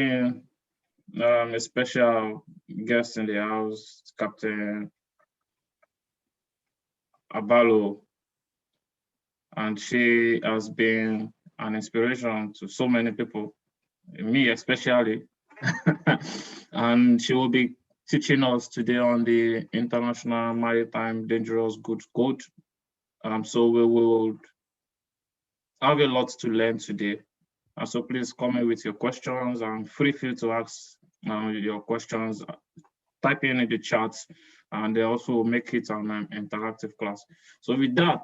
a special guest in the house, Captain Abalo, and she has been an inspiration to so many people, me especially. And she will be teaching us today on the International Maritime Dangerous Goods Code. So we will have a lot to learn today. And so please comment with your questions and feel free to ask your questions, type in the chat, and they also make it an interactive class. So with that,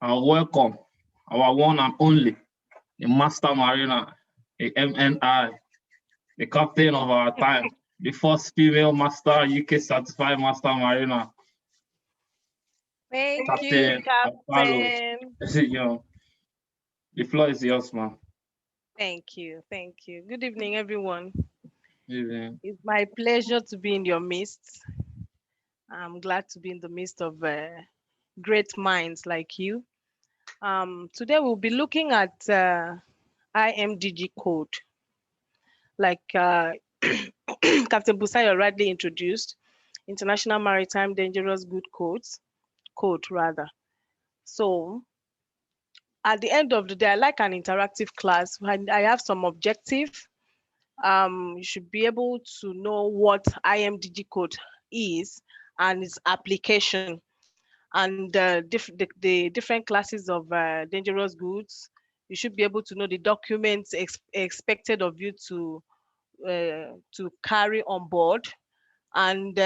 I'll welcome our one and only, the Master Mariner, the MNI, the captain of our time, the first female master, UK certified Master Mariner. Thank you, Captain. The floor is yours, ma'am. Thank you. Thank you. Good evening, everyone. Good evening. It's my pleasure to be in your midst. I'm glad to be in the midst of great minds like you. Today we'll be looking at IMDG code. Like Captain Busayo rightly introduced, International Maritime Dangerous Goods code rather. So at the end of the day, I like an interactive class. I have some objective. You should be able to know what IMDG code is and its application, and the different classes of dangerous goods. You should be able to know the documents expected of you to carry on board. And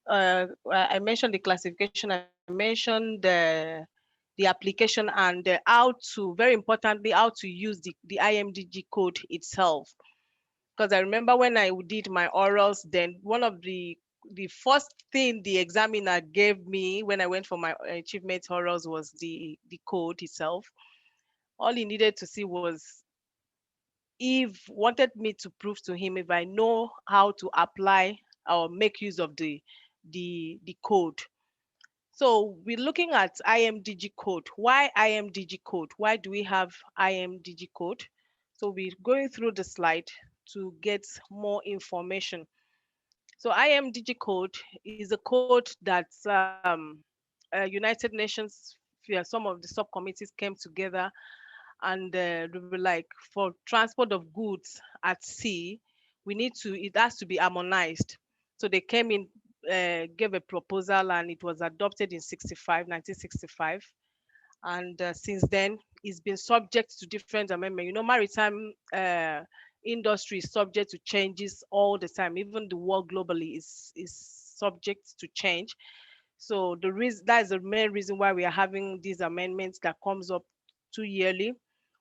I mentioned the classification, I mentioned the application, and how to, very importantly, how to use the IMDG code itself. Because I remember when I did my orals, then one of the first thing the examiner gave me when I went for my achievement orals was the code itself. All he needed to see was wanted me to prove to him if I know how to apply or make use of the code. So we're looking at IMDG code. Why IMDG code? Why do we have IMDG code? So we're going through the slide to get more information. So IMDG code is a code that United Nations, some of the subcommittees came together, and they were like, for transport of goods at sea, it has to be harmonized. So they came in, gave a proposal, and it was adopted in 1965. And since then, it's been subject to different amendments. You know, maritime industry is subject to changes all the time. Even the world globally is subject to change. So that is the main reason why we are having these amendments that comes up 2 yearly.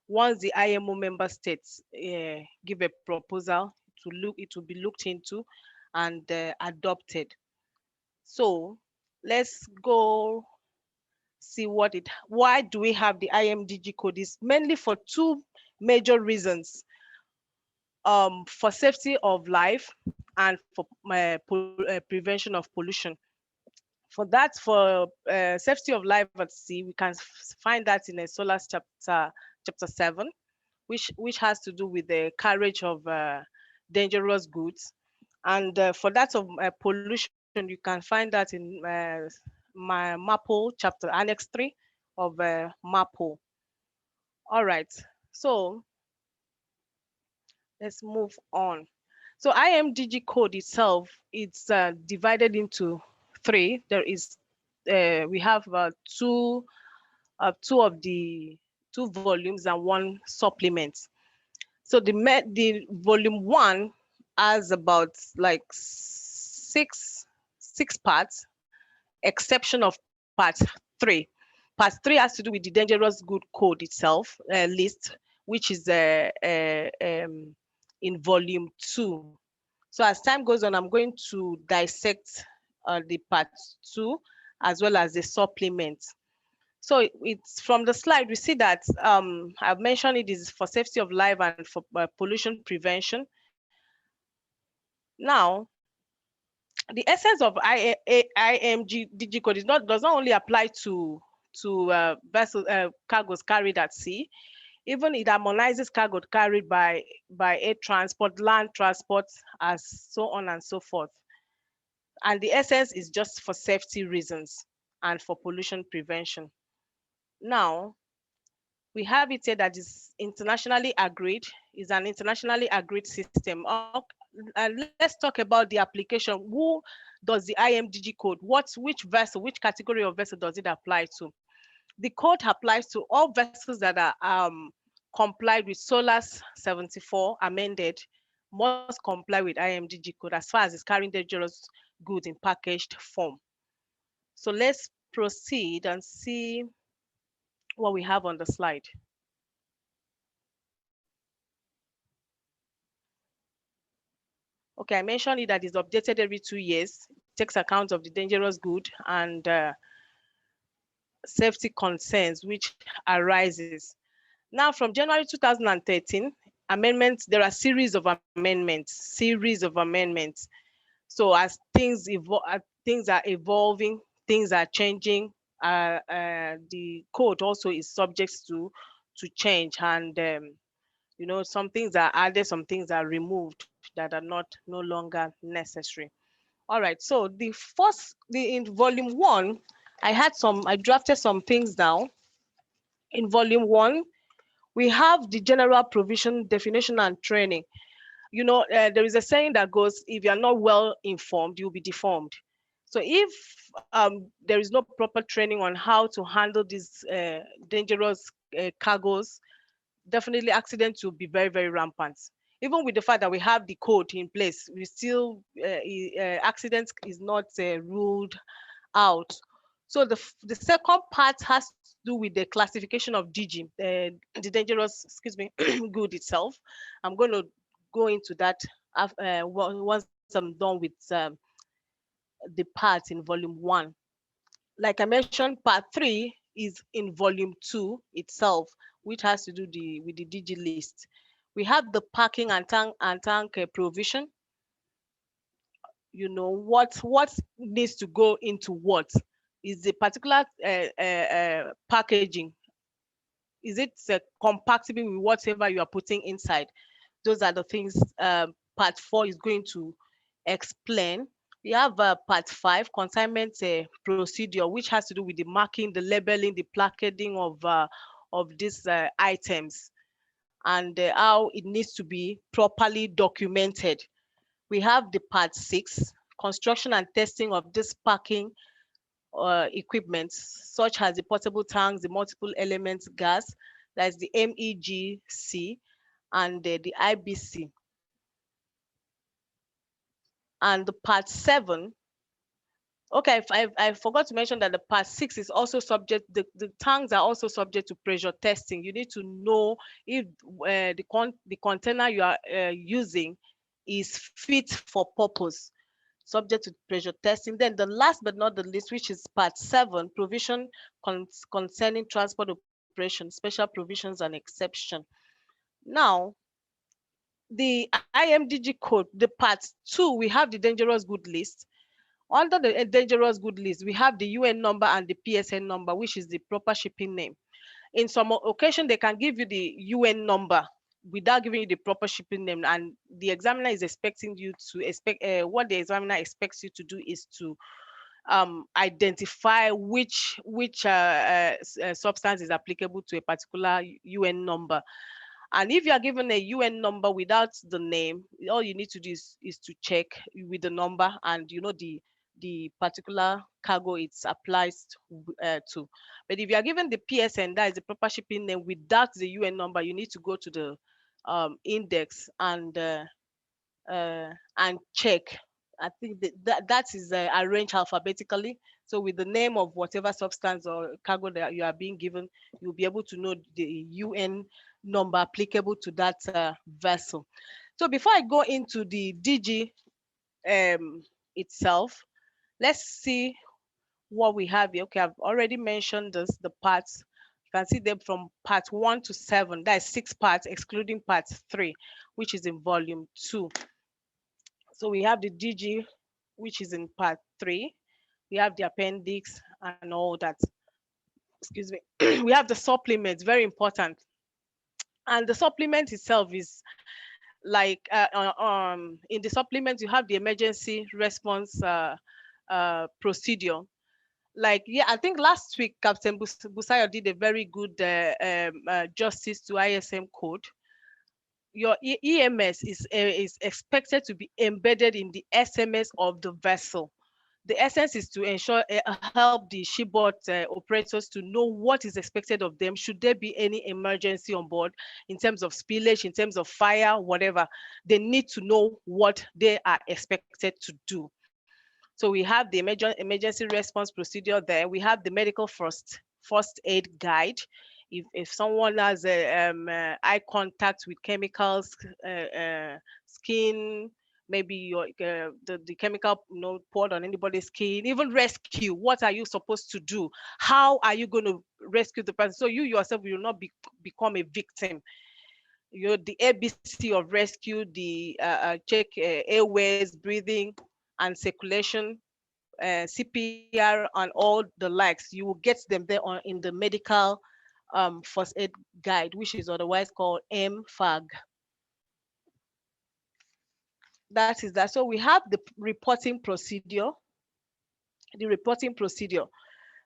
Once the IMO member states give a proposal, it will be looked into and adopted. So let's go see why do we have the IMDG code. It's mainly for two major reasons. For safety of life and for prevention of pollution. For safety of life at sea, we can find that in a SOLAS chapter 7, which has to do with the carriage of dangerous goods. And for that of pollution, you can find that in my MARPOL chapter, Annex 3 of MARPOL. All right, so let's move on. So IMDG code itself, it's divided into 3. There is we have two volumes and 1 supplement. So the volume 1 has about like six parts, exception of part 3. Part 3 has to do with the dangerous good code itself, list, which is in volume 2. So as time goes on, I'm going to dissect the part 2 as well as the supplement. So it's from the slide, we see that I've mentioned it is for safety of life and for pollution prevention. Now, the essence of IMDG code does not only apply to vessel cargoes carried at sea. Even it harmonizes cargo carried by air transport, land transport, as so on and so forth. And the essence is just for safety reasons and for pollution prevention. Now, we have it here that is internationally agreed, is an internationally agreed system. And let's talk about the application. Who does the IMDG code? Which vessel, which category of vessel does it apply to? The code applies to all vessels that are complied with SOLAS 74 amended, must comply with IMDG code as far as it's carrying dangerous goods in packaged form. So let's proceed and see what we have on the slide. Okay, I mentioned it that is updated every 2 years, takes account of the dangerous good and safety concerns which arises. Now, from January 2013, amendments, there are series of amendments. So as things are evolving, things are changing, the code also is subject to change, and you know, some things are added, some things are removed that are no longer necessary. All right, so in volume 1, I drafted some things down. In volume 1, we have the general provision, definition, and training. You know, there is a saying that goes, if you're not well informed, you'll be deformed. So if there is no proper training on how to handle these dangerous cargoes, definitely accidents will be very, very rampant. Even with the fact that we have the code in place, we still, accidents is not ruled out. So the second part has to do with the classification of DG, the dangerous, excuse me, good itself. I'm going to go into that once I'm done with the parts in volume 1. Like I mentioned, part 3 is in volume 2 itself, which has to do with the DG list. We have the parking and tank provision. You know, what needs to go into what? Is the particular packaging, is it compatible with whatever you are putting inside? Those are the things part 4 is going to explain. We have part 5, consignment procedure, which has to do with the marking, the labeling, the placarding of these items, and how it needs to be properly documented. We have the part 6, construction and testing of this packing equipment, such as the portable tanks, the multiple elements gas, that's the MEGC, and the IBC. And the part 7, okay, I forgot to mention that the part 6 is also subject, the tanks are also subject to pressure testing. You need to know if the container you are using is fit for purpose, subject to pressure testing. Then the last but not the least, which is part 7, provision concerning transport operations, special provisions and exception. Now, the IMDG code, the part 2, we have the dangerous good list. Under the dangerous good list, we have the UN number and the PSN number, which is the proper shipping name. In some occasion, they can give you the UN number without giving you the proper shipping name, and the examiner is expecting you to what the examiner expects you to do is to identify which substance is applicable to a particular UN number. And if you are given a UN number without the name, all you need to do is to check with the number and you know the particular cargo it applies to. But if you are given the PSN, that is the proper shipping name, without the UN number, you need to go to the index and check. I think that is arranged alphabetically. So with the name of whatever substance or cargo that you are being given, you'll be able to know the UN number applicable to that vessel. So before I go into the DG itself, let's see what we have here. Okay, I've already mentioned the parts. You can see them from part 1 to 7. That is 6 parts, excluding part 3, which is in volume 2. So we have the DG, which is in part 3. We have the appendix and all that. Excuse me. We have the supplements, very important. And the supplement itself is like in the supplement you have the emergency response procedure. Like, yeah, I think last week Captain Busayo did a very good justice to ISM code. Your EMS is expected to be embedded in the SMS of the vessel. The essence is to ensure help the shipboard operators to know what is expected of them should there be any emergency on board in terms of spillage, in terms of fire, whatever. They need to know what they are expected to do. So we have the emergency response procedure there. We have the medical first aid guide. If someone has eye contact with chemicals, skin, maybe your the chemical poured on anybody's skin, even rescue, what are you supposed to do? How are you going to rescue the person? So you yourself will not become a victim. You're the ABC of rescue, the check airways, breathing and circulation, CPR and all the likes. You will get them there in the medical first aid guide, which is otherwise called MFAG. That is that. So we have the reporting procedure. The reporting procedure.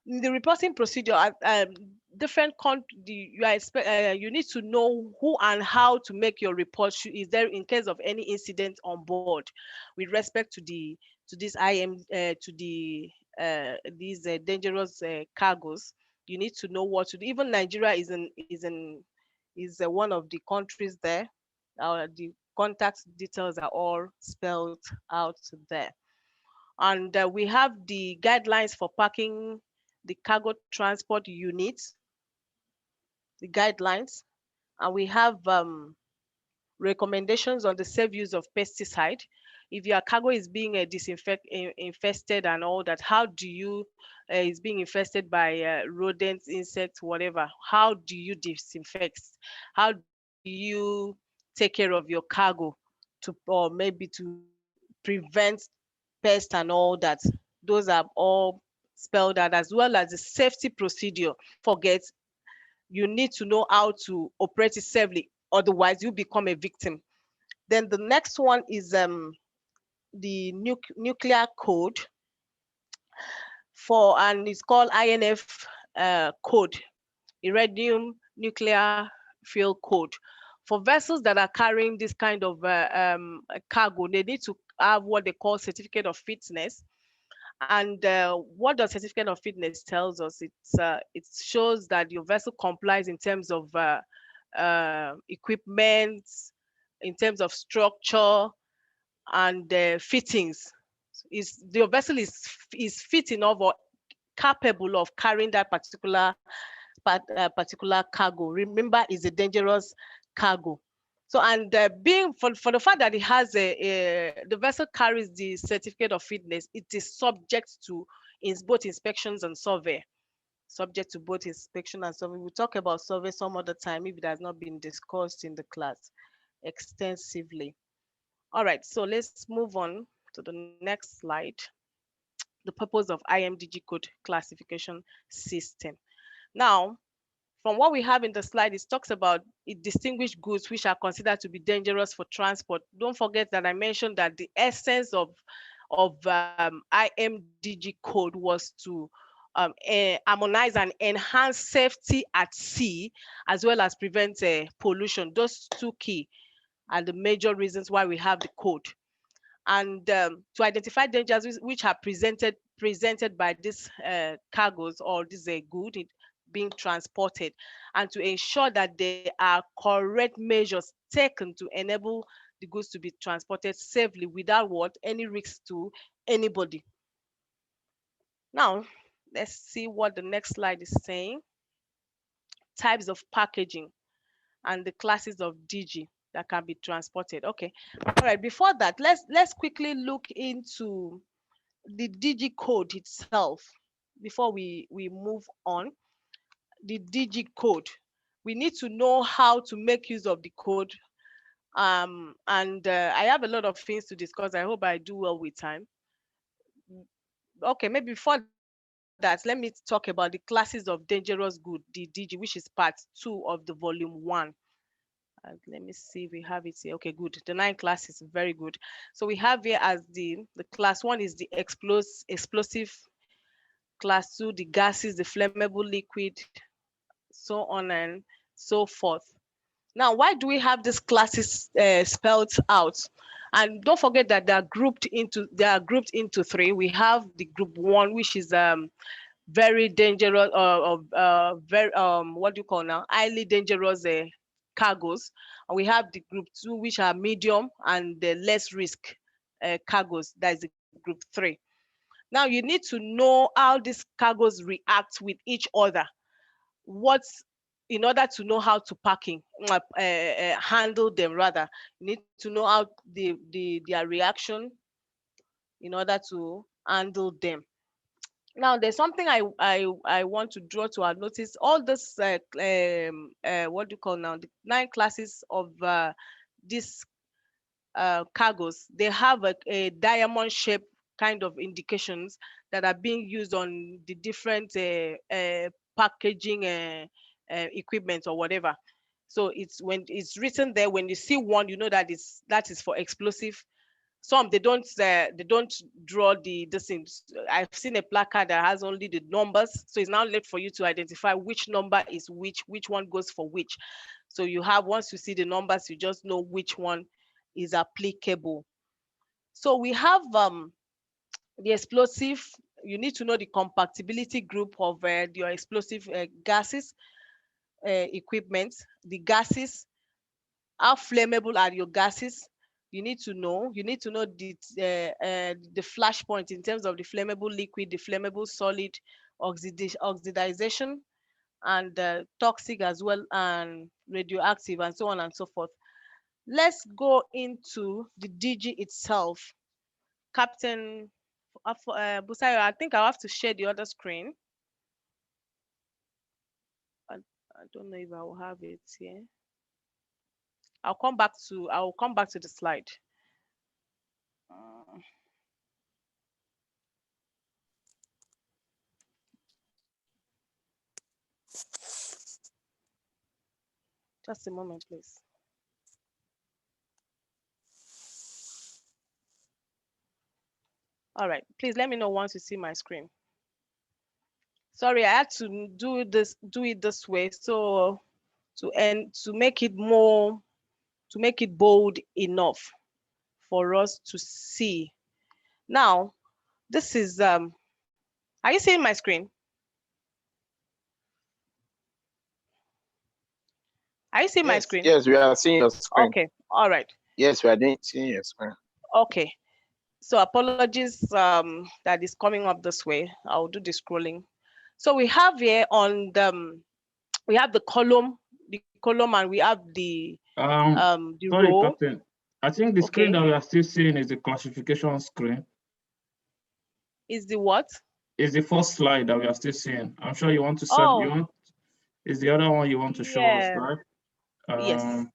In the reporting procedure, different you need to know who and how to make your report. Is there in case of any incident on board, with respect to this to these dangerous cargoes. You need to know what to do. Even Nigeria is one of the countries there. The contact details are all spelled out there. And we have the guidelines for parking the cargo transport units, the guidelines, and we have recommendations on the safe use of pesticide. If your cargo is being infested and all that, how do you is being infested by rodents, insects, whatever? How do you disinfect? How do you take care of your cargo or maybe to prevent pests and all that? Those are all spelled out, as well as the safety procedure. Forget, you need to know how to operate it safely, otherwise you become a victim. Then the next one is the nuclear code and it's called INF code, Iridium Nuclear Fuel Code. For vessels that are carrying this kind of cargo, they need to have what they call certificate of fitness. And what the certificate of fitness tells us, it shows that your vessel complies in terms of equipment, in terms of structure and fittings. Your vessel is fit enough or capable of carrying that particular cargo. Remember, it's a dangerous cargo. So, and being for the fact that it has the vessel carries the certificate of fitness, it is subject to both inspections and survey. Subject to both inspection and survey. We'll talk about survey some other time if it has not been discussed in the class extensively. All right, so let's move on to the next slide. The purpose of IMDG code classification system. Now, from what we have in the slide, it talks about distinguished goods which are considered to be dangerous for transport. Don't forget that I mentioned that the essence of IMDG code was to harmonize and enhance safety at sea, as well as prevent pollution. Those two key are the major reasons why we have the code. And to identify dangers which are presented by these cargoes or this good being transported, and to ensure that there are correct measures taken to enable the goods to be transported safely without any risk to anybody. Now, let's see what the next slide is saying. Types of packaging and the classes of DG that can be transported. Okay, all right. Before that, let's quickly look into the DG code itself before we move on. The DG code, we need to know how to make use of the code. And I have a lot of things to discuss. I hope I do well with time. Okay, maybe before that, let me talk about the classes of dangerous good, the DG, which is part 2 of the volume 1. Let me see if we have it here. Okay, good. The 9 classes, very good. So we have here as the class 1 is the explosive, class 2 the gases, the flammable liquid, so on and so forth. Now, why do we have these classes spelled out? And don't forget that they are grouped into 3. We have the group 1, which is very dangerous, very what do you call now, highly dangerous cargos, and we have the group 2, which are medium and the less risk cargos. That is the group 3. Now you need to know how these cargos react with each other. In order to know how to handle them, rather, you need to know how their reaction in order to handle them. Now, there's something I want to draw to our notice. All this, what do you call now, the 9 classes of these cargos, they have a diamond shape kind of indications that are being used on the different packaging equipment or whatever. So it's when it's written there, when you see one, you know that is for explosive. Some they don't draw the things. I've seen a placard that has only the numbers, so it's now left for you to identify which number is which one goes for which. So you have, once you see the numbers, you just know which one is applicable. So we have the explosive. You need to know the compatibility group of your explosive gases equipment, the gases, how flammable are your gases. You need to know the flash point in terms of the flammable liquid, the flammable solid, oxidization, and toxic as well, and radioactive, and so on and so forth. Let's go into the DG itself. Captain Busayo, I think I'll have to share the other screen. I don't know if I will have it here. I'll come back to the slide. Just a moment, please. All right, please let me know once you see my screen. Sorry, I had to do it this way, so to make it bold enough for us to see. Now, this is are you seeing my screen? Are you seeing my screen? Yes, we are seeing your screen. Okay, all right. Yes, we are seeing your screen. Okay, so apologies that is coming up this way. I'll do the scrolling. So we have here on we have the column, and we have the sorry, row. Captain. I think the screen that we are still seeing is the classification screen. Is the what? Is the first slide that we are still seeing. I'm sure you want to set. Is the other one you want to show us, right? Yes.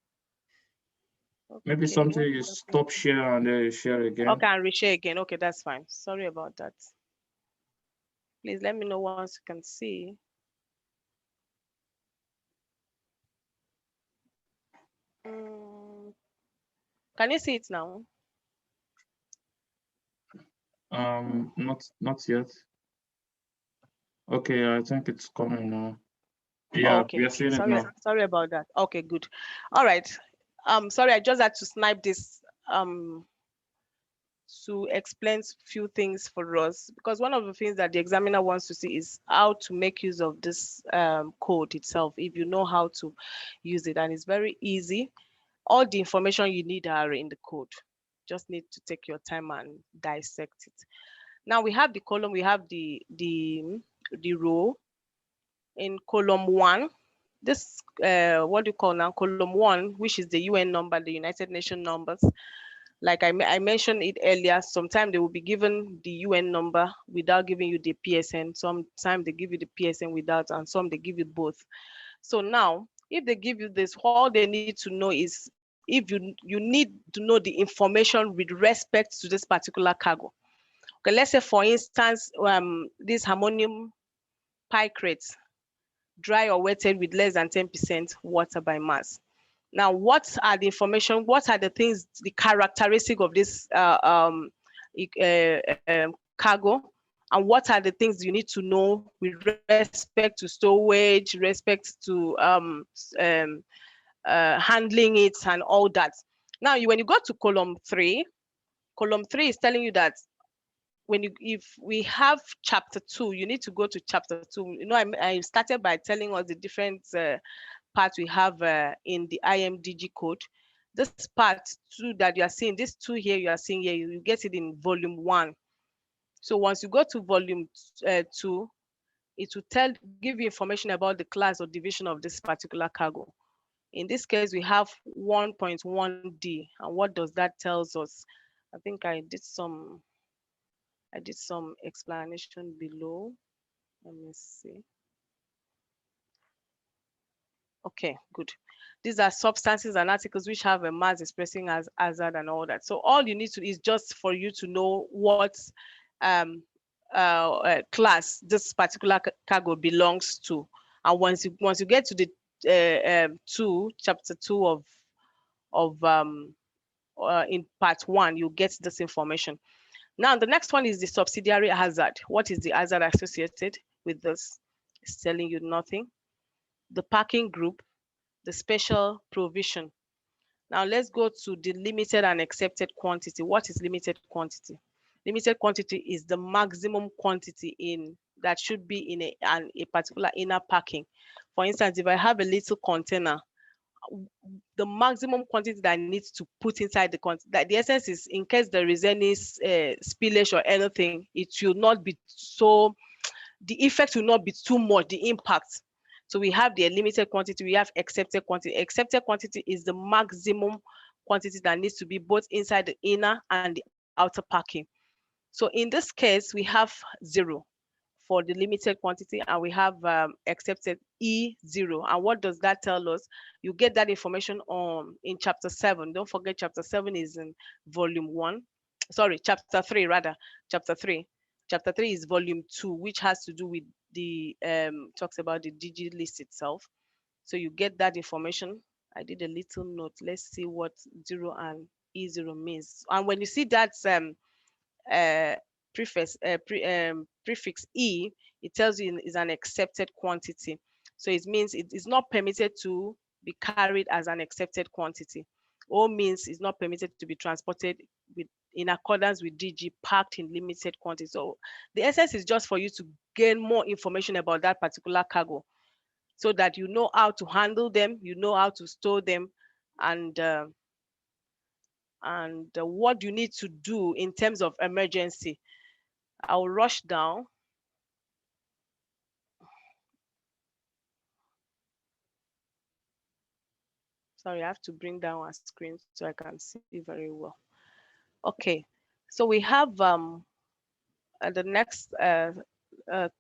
Maybe something you stop share and then you share again. Okay, and reshare again. Okay, that's fine. Sorry about that. Please let me know once you can see. Can you see it now? Not yet. Okay, I think it's coming now. Yeah, okay. We are seeing it now. Sorry about that. Okay, good. All right. Sorry, I just had to snipe this to explain a few things for us, because one of the things that the examiner wants to see is how to make use of this code itself, if you know how to use it. And it's very easy. All the information you need are in the code. Just need to take your time and dissect it. Now we have the column, we have the row. In column 1, this what do you call now, column 1, which is the UN number, the United Nations numbers. Like I mentioned it earlier, sometimes they will be given the UN number without giving you the PSN. Sometimes they give you the PSN without, and some they give you both. So now, if they give you this, all they need to know is, if you need to know the information with respect to this particular cargo. Okay, let's say for instance, this ammonium picrate, dry or wetted with less than 10% water by mass. Now, what are the information? What are the things, the characteristic of this cargo? And what are the things you need to know with respect to stowage, respect to handling it and all that. Now, when you go to column 3 is telling you that if we have chapter 2, you need to go to chapter 2. You know, I started by telling us the different parts we have in the IMDG code. This part 2 that you are seeing, this 2 here you are seeing here, you get it in volume 1. So once you go to volume 2, it will give you information about the class or division of this particular cargo. In this case, we have 1.1D, and what does that tells us? I think I did some explanation below. Let me see. Okay, good. These are substances and articles which have a mass expressing as hazard and all that. So all you need to is just for you to know what class this particular cargo belongs to. And once you get to the chapter 2 of in part 1, you get this information. Now the next one is the subsidiary hazard. What is the hazard associated with this? It's telling you nothing. The packing group, the special provision. Now let's go to the limited and accepted quantity. What is limited quantity? Limited quantity is the maximum quantity that should be in a particular inner packing. For instance, if I have a little container, the maximum quantity that I need to put inside the container, the essence is in case there is any spillage or anything, it will not be so, the effect will not be too much, the impact. So we have the limited quantity, we have accepted quantity. Accepted quantity is the maximum quantity that needs to be both inside the inner and the outer packing. So in this case, we have 0 for the limited quantity, and we have accepted E0. And what does that tell us? You get that information in chapter 7. Don't forget, chapter 7 is in volume 1. Sorry, chapter 3 rather. Chapter 3. Chapter 3 is volume 2, which has to do with the talks about the DG list itself. So you get that information. I did a little note. Let's see what 0 and E0 means. And when you see that prefix E, it tells you is an accepted quantity. So it means it is not permitted to be carried as an accepted quantity. O means it's not permitted to be transported in accordance with DG, packed in limited quantity. So the essence is just for you to gain more information about that particular cargo, so that you know how to handle them, you know how to store them, and what you need to do in terms of emergency. I'll rush down. Sorry, I have to bring down our screen so I can see very well. Okay, so we have the next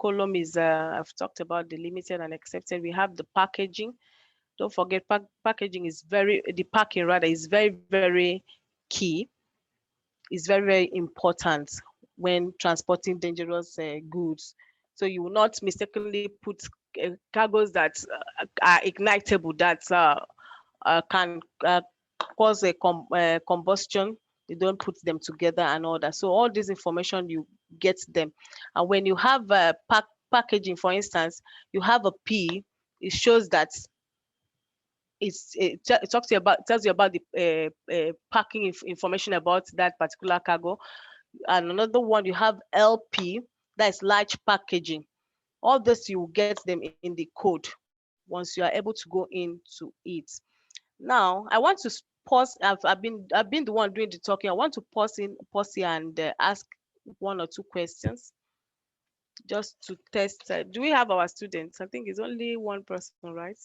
column is I've talked about the limited and accepted. We have the packaging. Don't forget, packaging is the packing rather is very, very key. It's very, very important when transporting dangerous goods. So you will not mistakenly put cargoes that are ignitable, that can cause a combustion. You don't put them together and all that. So all this information, you get them. And when you have packaging, for instance, you have a P, it shows that it talks to you about, tells you about the packing information about that particular cargo. And another one, you have LP, that is large packaging. All this, you will get them in the code once you are able to go into it. Now, I want to pause. I've been the one doing the talking. I want to pause here and ask 1 or 2 questions, just to test. Do we have our students? I think it's only 1 person, right?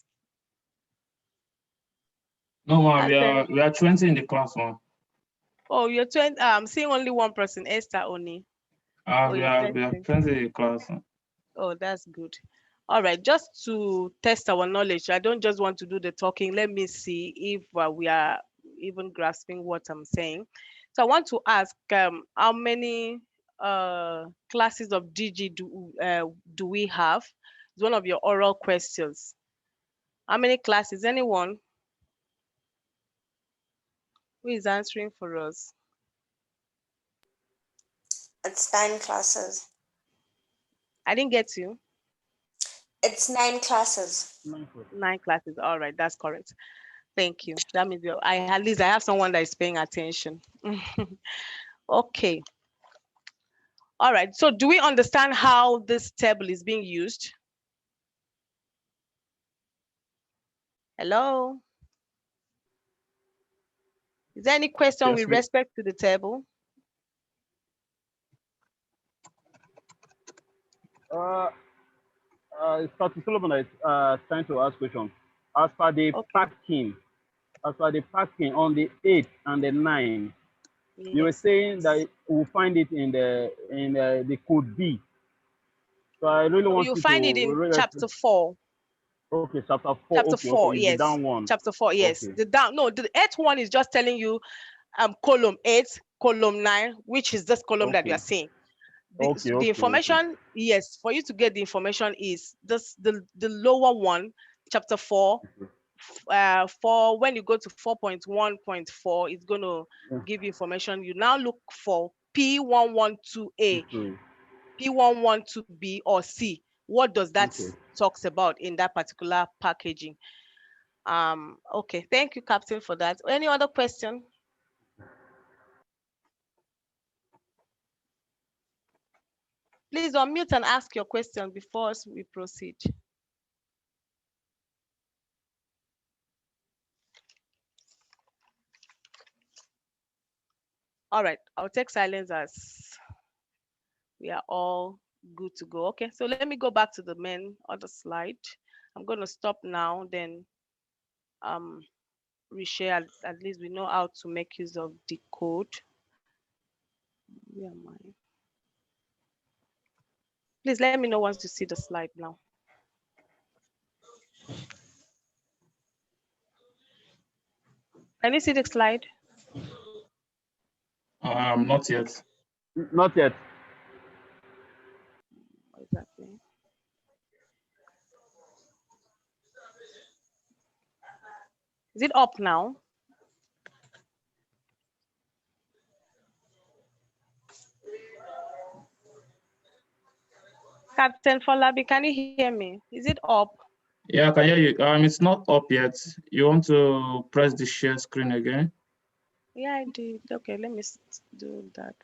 No, ma'am, we are 20 in the class, ma'am. Oh, you're 20. I'm seeing only 1 person, Esther only. We are 20 in the class. Oh, that's good. All right, just to test our knowledge, I don't just want to do the talking. Let me see if we are even grasping what I'm saying. So I want to ask, how many classes of DG do we have? It's one of your oral questions. How many classes? Anyone? Who is answering for us? It's 9 classes. I didn't get you. It's 9 classes. 9 classes. All right, that's correct. Thank you. That means at least I have someone that is paying attention. Okay. All right. So do we understand how this table is being used? Hello? Is there any question Yes, with respect to the table? Dr. Solomon is trying to ask question. As per the packing on the 8 and the 9, you were saying that we'll find it in the code B. So I really want you you find to it in chapter 4. Okay, chapter 4. Chapter okay, 4, okay, yes. the down one. Chapter 4, yes. Okay. The 8th one is just telling you column 8, column 9, which is this column that you are seeing. The information, yes, for you to get the information is this the lower one, chapter 4. For when you go to 4.1.4, it's going to give you information. You now look for P112A, P112B or C. What does that talks about in that particular packaging? Okay, thank you, Captain, for that. Any other question? Please unmute and ask your question before we proceed. All right, I'll take silence as we are all good to go. Okay, so let me go back to the main other slide. I'm going to stop now, then reshare. At least we know how to make use of the code. Where am I? Please let me know once you see the slide now. Can you see the slide? Not yet. Not yet. Exactly. Is it up now? Captain Falabi, can you hear me? Is it up? Yeah, I can hear you. It's not up yet. You want to press the share screen again? Yeah, I did. Okay, let me do that.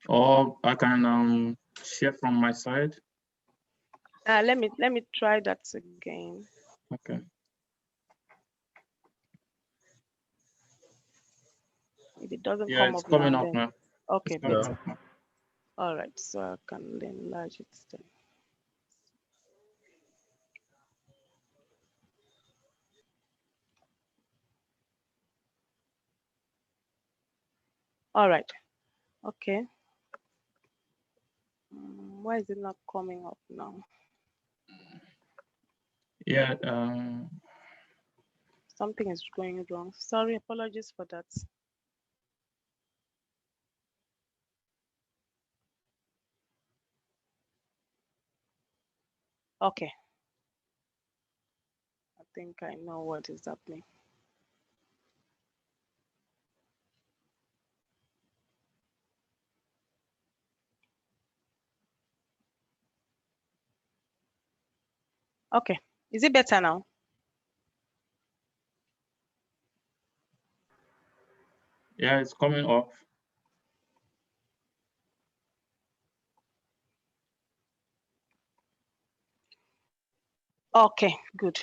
Or I can share from my side. Let me try that again. Okay. If it doesn't Yeah, come it's up coming now, up then now. okay, It's coming better. up now. All right, so I can enlarge it then. All right. Okay. Why is it not coming up now? Yeah. Something is going wrong. Sorry, apologies for that. Okay. I think I know what is happening. Okay. Is it better now? Yeah, it's coming up. Okay, good.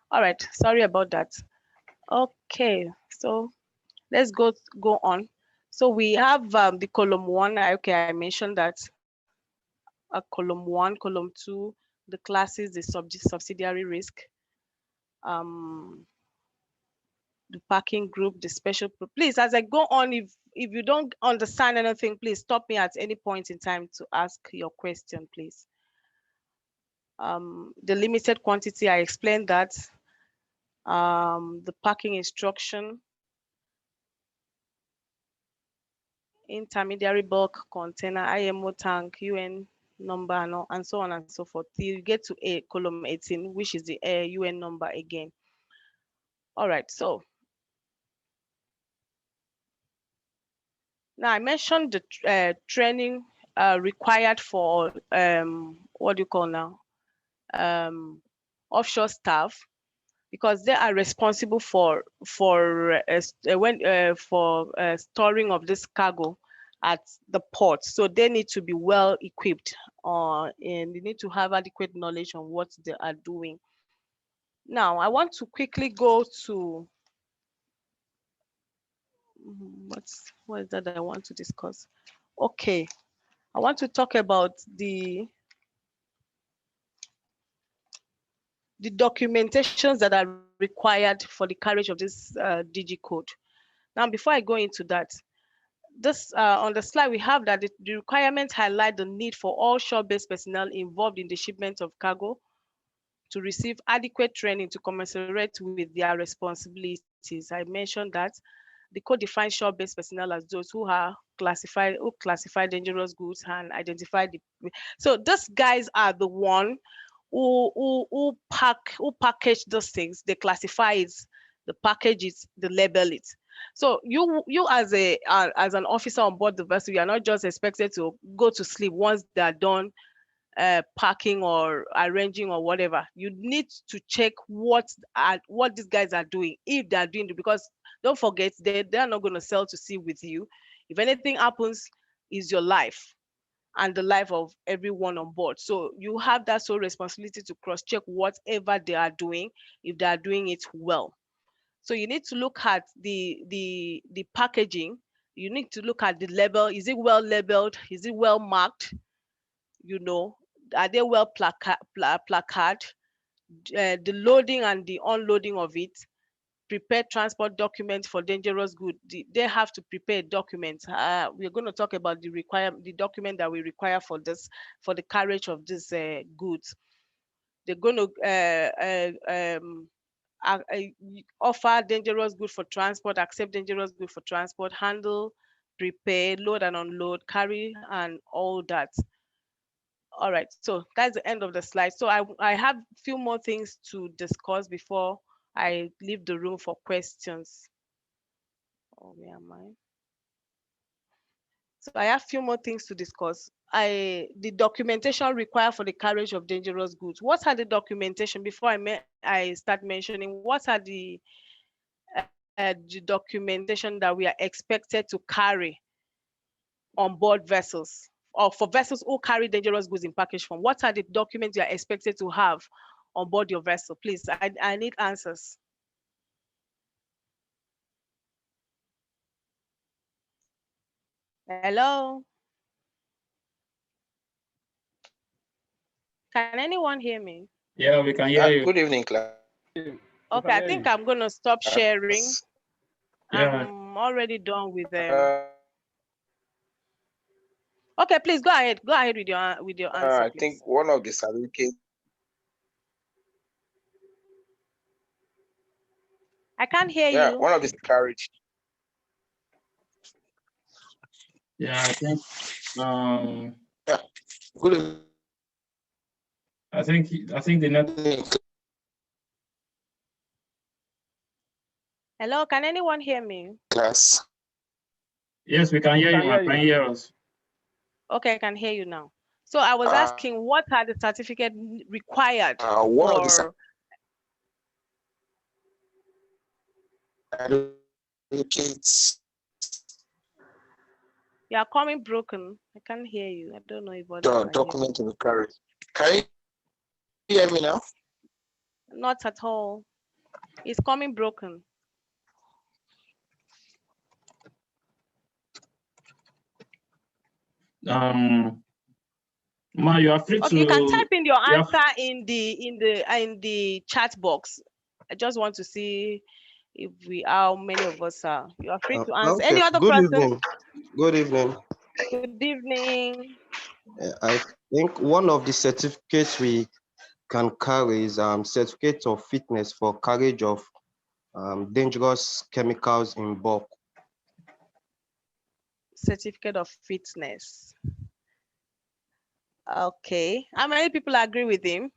All right. Sorry about that. Okay, so let's go on. So we have the column 1. Okay, I mentioned that. Column 1, column 2, the classes, the subsidiary risk, the parking group, the special. Please, as I go on, if you don't understand anything, please stop me at any point in time to ask your question, please. The limited quantity, I explained that. The parking instruction. intermediary bulk container, IMO tank, UN number, and so on and so forth. You get to column 18, which is the UN number again. All right, so now I mentioned the training required for what do you call now? Offshore staff, because they are responsible for storing of this cargo at the port. So they need to be well equipped, and they need to have adequate knowledge on what they are doing. Now, I want to quickly go to what is that I want to discuss? Okay, I want to talk about the documentations that are required for the carriage of this DG code. Now, before I go into that, this on the slide we have that the requirements highlight the need for all shore-based personnel involved in the shipment of cargo to receive adequate training to commensurate with their responsibilities. I mentioned that the code defines shore-based personnel as those who classify dangerous goods and identify the. So these guys are the one who package those things. They classify it, the package it, the label it. So you as an officer on board the vessel, you are not just expected to go to sleep once they are done packing or arranging or whatever. You need to check what these guys are doing, if they are doing it, because don't forget they are not going to sail to sea with you. If anything happens, is your life and the life of everyone on board. So you have that sole responsibility to cross-check whatever they are doing, if they are doing it well. So you need to look at the packaging. You need to look at the label. Is it well labeled? Is it well marked? You know, are they well placard? The loading and the unloading of it. Prepare transport documents for dangerous goods. They have to prepare documents. We're going to talk about the document that we require for the carriage of these goods. They're going to offer dangerous goods for transport, accept dangerous goods for transport, handle, prepare, load and unload, carry, and all that. All right, so that's the end of the slide. So I have a few more things to discuss before I leave the room for questions. Oh, where am I? So I have a few more things to discuss. The documentation required for the carriage of dangerous goods. What are the documentation? Before I start mentioning, what are the documentation that we are expected to carry on board vessels, or for vessels who carry dangerous goods in package form? What are the documents you are expected to have on board your vessel? Please, I need answers. Hello? Can anyone hear me? Yeah, we can hear you. Good evening, class. Okay, I think I'm gonna stop sharing. Yeah. I'm already done with them. Okay, please go ahead. Go ahead with your answer. I think one of the certificates. I can't hear you. Yeah, one of the carriage. Yeah, I think. Yeah. Good evening. I think the net. Hello, can anyone hear me? Class. Yes, we can hear you. Can you hear us? Okay, I can hear you now. So I was asking, what are the certificates required one for? Certificates. You are coming broken. I can't hear you. I don't know if Document in the carriage. Can you hear me now? Not at all. It's coming broken. Ma, you are free to. You can type in your answer in the chat box. I just want to see if how many of us are. You are free to answer. Okay. Any other Good person? evening. Good evening. Good evening. I think one of the certificates we can carry is certificate of fitness for carriage of dangerous chemicals in bulk. certificate of fitness. Okay, how many people agree with him?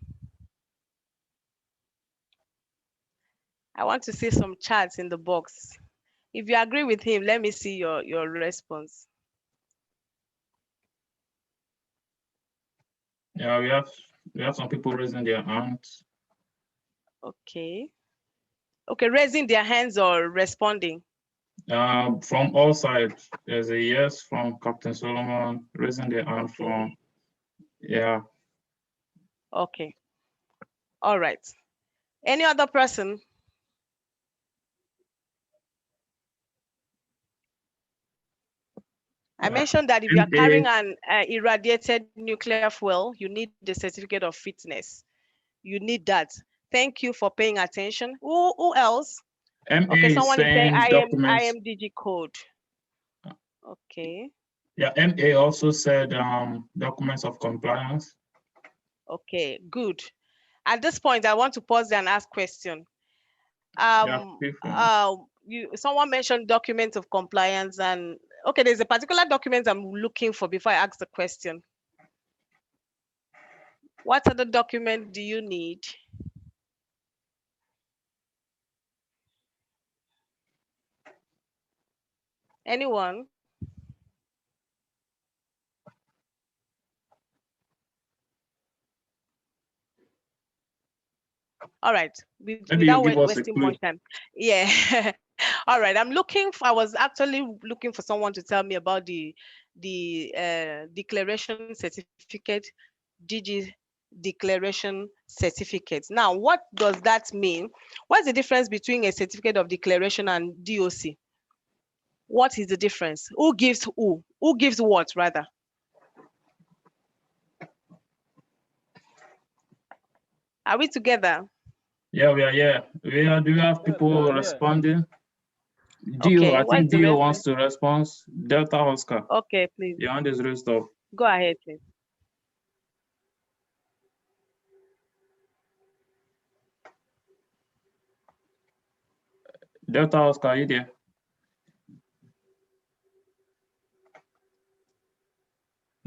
I want to see some charts in the box. If you agree with him, let me see your response. Yeah, we have some people raising their hands. Okay. Okay, raising their hands or responding? From all sides, there's a yes from Captain Solomon, raising their hand from, yeah. Okay. All right. Any other person? I mentioned that if you are carrying an irradiated nuclear fuel, you need the certificate of fitness. You need that. Thank you for paying attention. Who else? MA okay, someone is saying documents. IMDG code. Okay. Yeah, MA also said documents of compliance. Okay, good. At this point, I want to pause and ask question. Someone mentioned documents of compliance, and okay, there's a particular document I'm looking for before I ask the question. What other document do you need? Anyone? All right, without wasting much time. Yeah. All right, I was actually looking for someone to tell me about the declaration certificate, DG declaration certificate. Now, what does that mean? What's the difference between a certificate of declaration and DOC? What is the difference? Who gives who? Who gives what, rather? Are we together? Yeah, we are. Yeah, do we have people responding? Okay, I think Dio wants to respond. Delta Oscar. Okay, please. Your hand is raised up. Go ahead, please. Delta Oscar, are you there?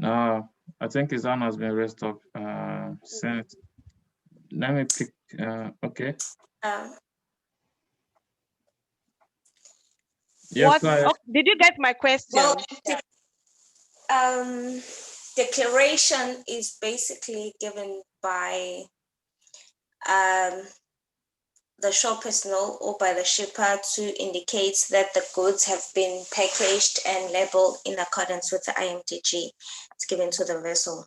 No, I think his hand has been raised up. Let me pick. Okay. Yes, did you get my question? Well, declaration is basically given by the shore personnel or by the shipper to indicate that the goods have been packaged and labeled in accordance with the IMDG. It's given to the vessel.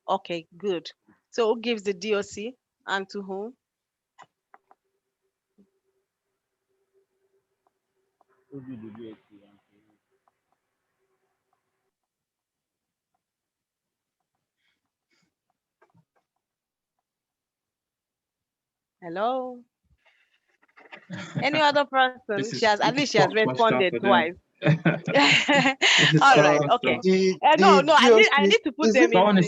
Okay, good. So who gives the DOC and to whom? All Any other person? She has responded twice. All right. Okay. I need to put them in.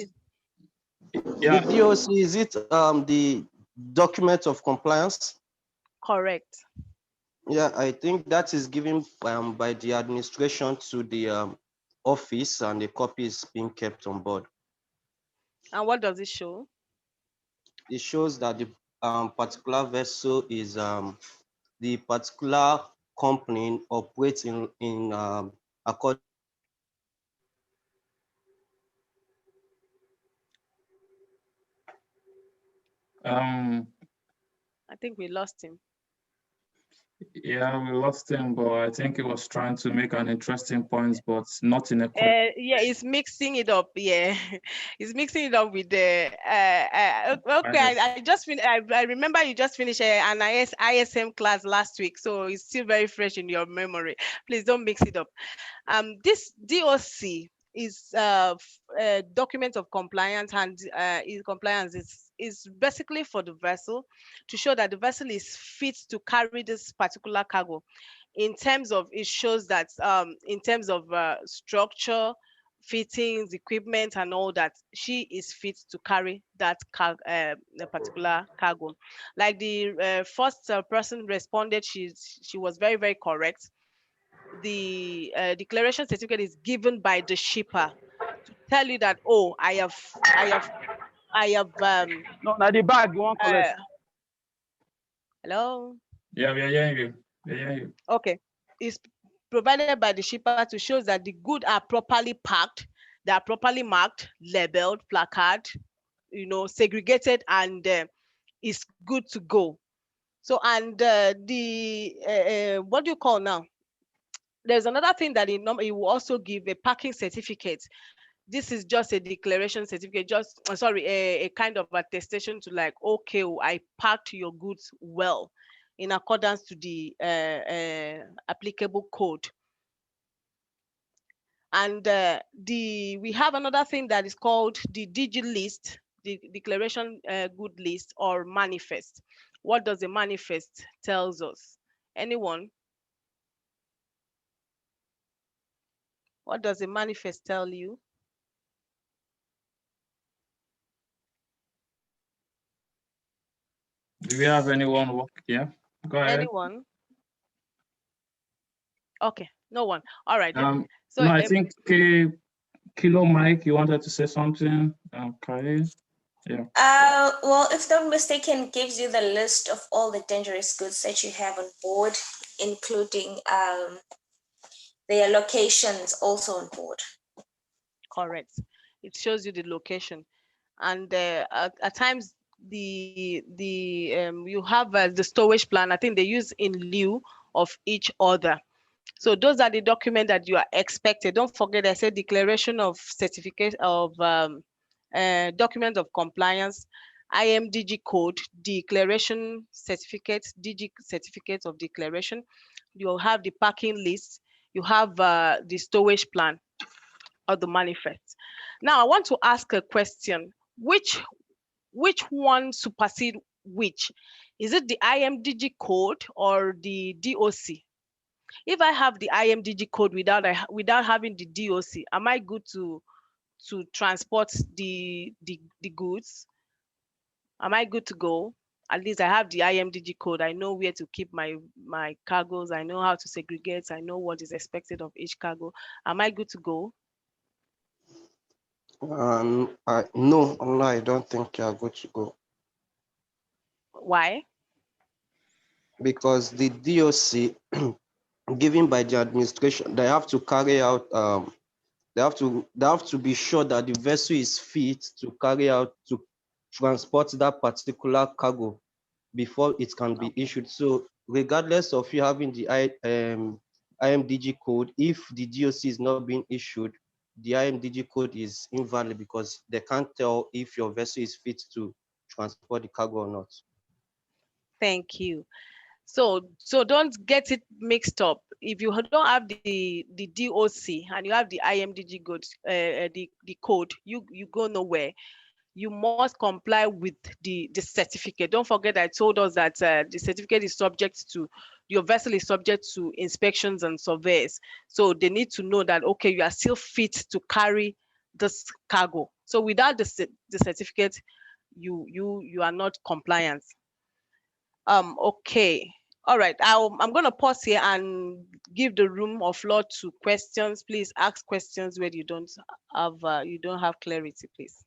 Yeah. The DOC, is it the document of compliance? Correct. Yeah, I think that is given by the administration to the office, and the copy is being kept on board. And what does it show? It shows that the particular vessel is the particular company operates in according. I think we lost him. Yeah, we lost him, but I think he was trying to make an interesting point, but not in a. Yeah, he's mixing it up. Yeah, he's mixing it up with the. Okay, I remember you just finished an ISM class last week, so it's still very fresh in your memory. Please don't mix it up. This DOC is a document of compliance, and compliance is basically for the vessel to show that the vessel is fit to carry this particular cargo. In terms of, it shows that in terms of structure, fittings, equipment, and all that, she is fit to carry that particular cargo. Like the first person responded, she was very, very correct. the declaration certificate is given by the shipper to tell you that, oh, I have No, now the bag you want collect. Hello. Yeah, we are hearing you. We are hearing you. Okay, it's provided by the shipper to show that the goods are properly packed, they are properly marked, labeled, placard, you know, segregated, and is good to go. So, and what do you call now? There's another thing that it will also give a packing certificate. This is just a declaration certificate, just sorry, a kind of attestation to like, okay, I packed your goods well in accordance to the applicable code. And we have another thing that is called the DG list, the declaration good list or manifest. What does the manifest tells us? Anyone? What does the manifest tell you? Do we have anyone work? Yeah, go ahead. Anyone? Okay, no one. All right. Then. So no, I think Kilo Mike, you wanted to say something. Okay. Yeah. Well, if not mistaken, gives you the list of all the dangerous goods that you have on board, including their locations also on board. Correct. It shows you the location, and at times you have the stowage plan. I think they use in lieu of each other. So those are the documents that you are expected. Don't forget, I said declaration of certificate of document of compliance, IMDG code, declaration certificate, DG certificate of declaration. You'll have the packing list. You have the stowage plan or the manifest. Now I want to ask a question. Which one supersede which? Is it the IMDG code or the DOC? If I have the IMDG code without having the DOC, am I good to transport the goods? Am I good to go? At least I have the IMDG code. I know where to keep my cargoes. I know how to segregate. I know what is expected of each cargo. Am I good to go? No, I don't think you are good to go. Why? Because the DOC given by the administration, they have to carry out they have to be sure that the vessel is fit to carry out to transport that particular cargo before it can be issued. So regardless of you having the IMDG code, if the DOC is not being issued, the IMDG code is invalid because they can't tell if your vessel is fit to transport the cargo or not. Thank you. So don't get it mixed up. If you don't have the DOC and you have the IMDG goods, the code, you go nowhere. You must comply with the certificate. Don't forget I told us that the certificate is subject to, your vessel is subject to inspections and surveys. So they need to know that, okay, you are still fit to carry this cargo. So without the certificate, you are not compliant. Okay. All right. I'm going to pause here and give the room of floor to questions. Please ask questions where you don't have clarity, please.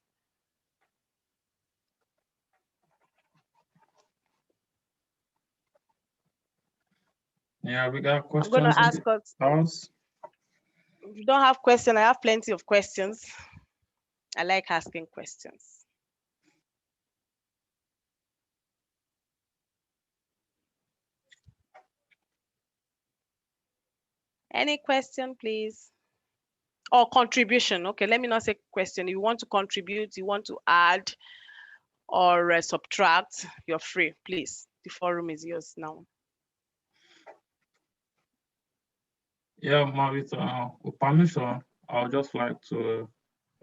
Yeah, we got questions. I'm going to ask us. If you don't have questions, I have plenty of questions. I like asking questions. Any question, please? Or contribution. Okay, let me not say question. If you want to contribute, you want to add or subtract, you're free, please. The forum is yours now. Yeah, with permission, I would just like to.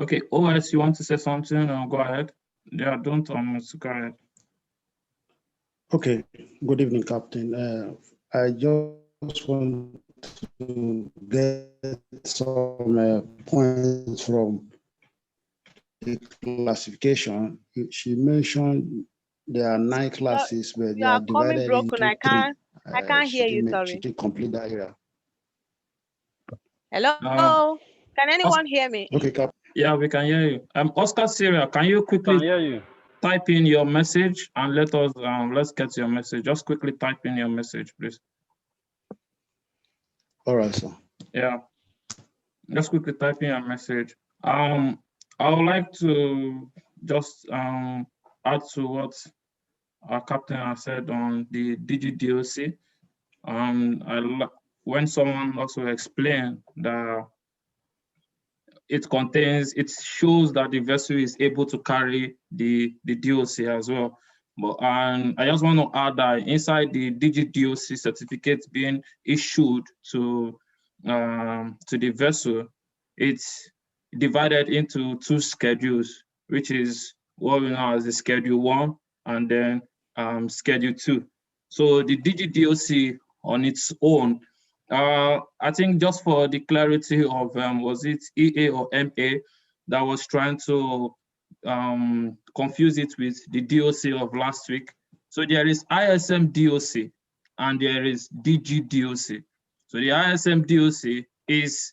Okay, OS, you want to say something? Go ahead. Yeah, don't go ahead. Okay. Good evening, Captain. I just want to get some points from the classification. She mentioned there are 9 classes, but they are divided into 3. I can't hear you. Sorry. She didn't complete that area. Hello? Can anyone hear me? Okay, Cap. Yeah, we can hear you. Oscar Syria, can you quickly Can hear you. type in your message and let's get your message. Just quickly type in your message, please. All right, sir. Yeah, just quickly type in your message. I would like to just add to what our captain has said on the DGDOC. When someone also explained that it shows that the vessel is able to carry the DOC as well. And I just want to add that inside the DGDOC certificate being issued to the vessel, it's divided into two schedules, which is what we know as the Schedule 1 and then Schedule 2. So the DGDOC on its own, I think just for the clarity of, was it EA or MA that was trying to confuse it with the DOC of last week. So there is ISM DOC and there is DG DOC. So the ISM DOC is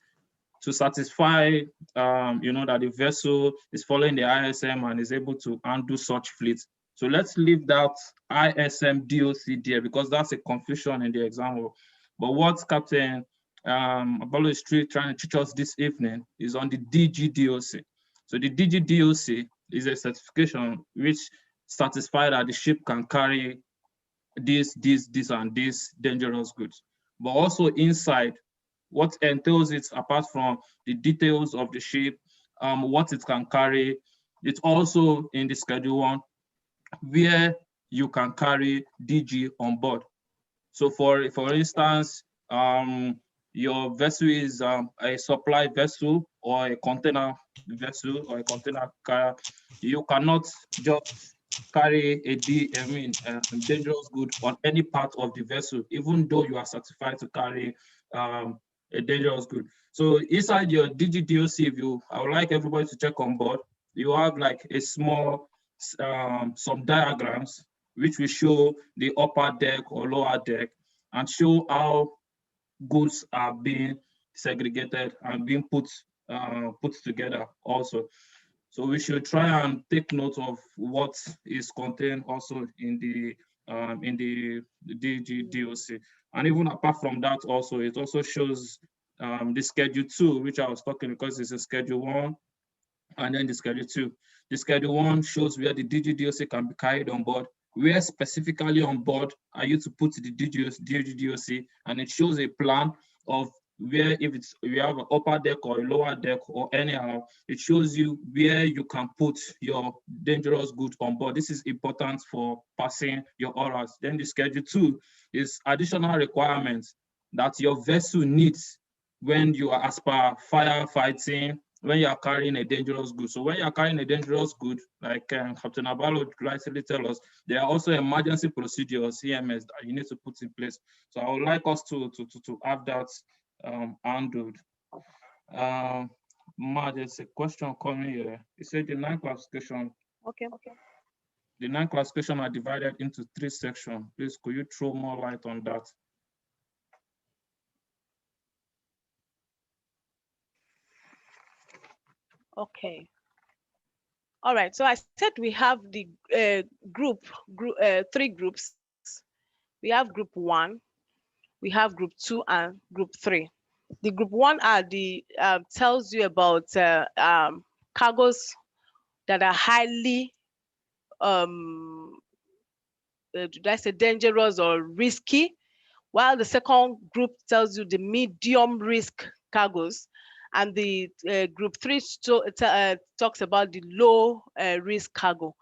to satisfy, that the vessel is following the ISM and is able to undo such fleets. So let's leave that ISM DOC there because that's a confusion in the example. But what Captain Abalo is trying to teach us this evening is on the DGDOC. So the DGDOC is a certification which satisfies that the ship can carry this and this dangerous goods. But also inside, what entails it apart from the details of the ship, what it can carry, it's also in the Schedule 1 where you can carry DG on board. So for instance, your vessel is a supply vessel or a container vessel or a container carrier. You cannot just carry a dangerous good on any part of the vessel, even though you are certified to carry a dangerous good. So inside your DGDOC view, I would like everybody to check on board. You have like a small, some diagrams which will show the upper deck or lower deck and show how goods are being segregated and being put together also. So we should try and take note of what is contained also in the DGDOC. And even apart from that also, it also shows the Schedule 2, which I was talking because it's a Schedule 1 and then the Schedule 2. The Schedule 1 shows where the DGDOC can be carried on board, where specifically on board are you to put the DGDOC, and it shows a plan of where if you have an upper deck or a lower deck or anyhow, it shows you where you can put your dangerous goods on board. This is important for passing your orals. Then the Schedule 2 is additional requirements that your vessel needs when you are as per firefighting, when you are carrying a dangerous good. So when you are carrying a dangerous good, like Captain Abalo rightly tell us, there are also emergency procedures, EMS, that you need to put in place. So I would like us to have that handled. Ma, there's a question coming here. It said the 9 classification. Okay. The 9 classification are divided into 3 sections. Please, could you throw more light on that? Okay. All right. So I said we have the 3 groups. We have Group 1, we have Group 2, and Group 3. The Group 1 are the tells you about cargos that are highly did I say dangerous or risky, while the second group tells you the medium risk cargos, and the Group 3 talks about the low risk cargo.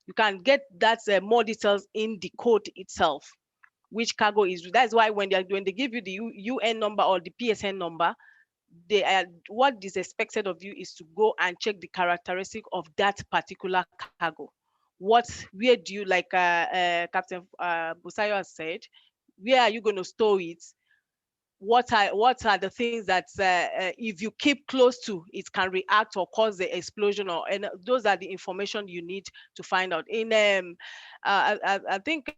You can get that more details in the code itself, which cargo is. That's why when they give you the UN number or the PSN number, what is expected of you is to go and check the characteristic of that particular cargo. Where do you, like Captain Busayo has said, where are you going to store it? What are the things that if you keep close to, it can react or cause the explosion, and those are the information you need to find out. In I think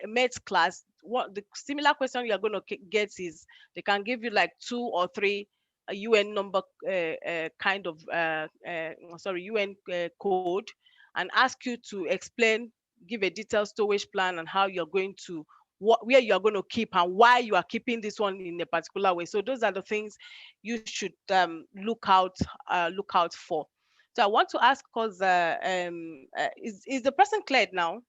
Med's class, what the similar question you're going to get is they can give you like 2 or 3 a UN number UN code, and ask you to explain, give a detailed stowage plan and how you're going to, where you are going to keep and why you are keeping this one in a particular way. So those are the things you should look out for. So I want to ask, because is the person cleared now?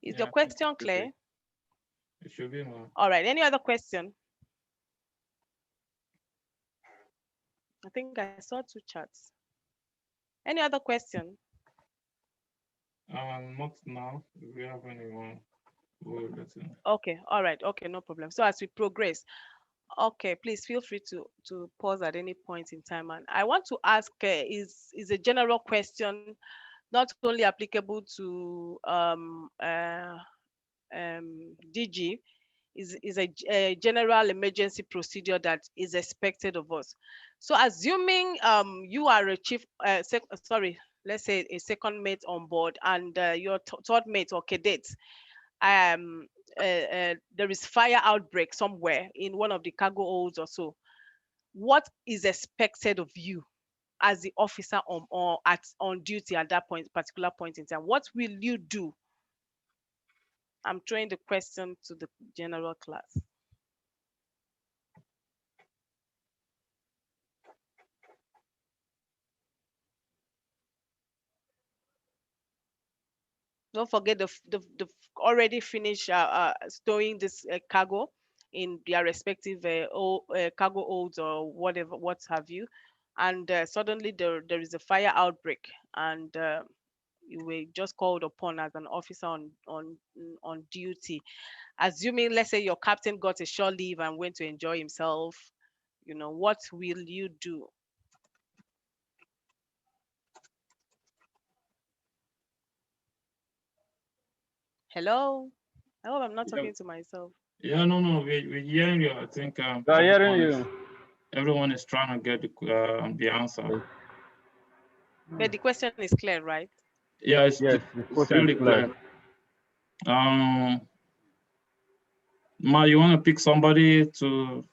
Is your question clear? It should be more. All right. Any other question? I think I saw 2 chats. Any other question? Not now. If we have anyone, we'll let you know. Okay. All right. Okay. No problem. So as we progress, okay, please feel free to pause at any point in time. And I want to ask, is a general question, not only applicable to DG, is a general emergency procedure that is expected of us. So assuming you are a chief, let's say a second mate on board, and your third mate or cadet, there is fire outbreak somewhere in one of the cargo holds or so, what is expected of you as the officer on duty at that particular point in time? What will you do? I'm throwing the question to the general class. Don't forget the already finished stowing this cargo in their respective cargo holds or whatever, what have you, and suddenly there is a fire outbreak, and you were just called upon as an officer on duty. Assuming, let's say, your captain got a short leave and went to enjoy himself, what will you do? Hello? I hope I'm not talking to myself. Yeah, no, we're hearing you. I think We're hearing you. Everyone is trying to get the answer. But the question is clear, right? Yeah, it's really clear. Ma, you want to pick somebody to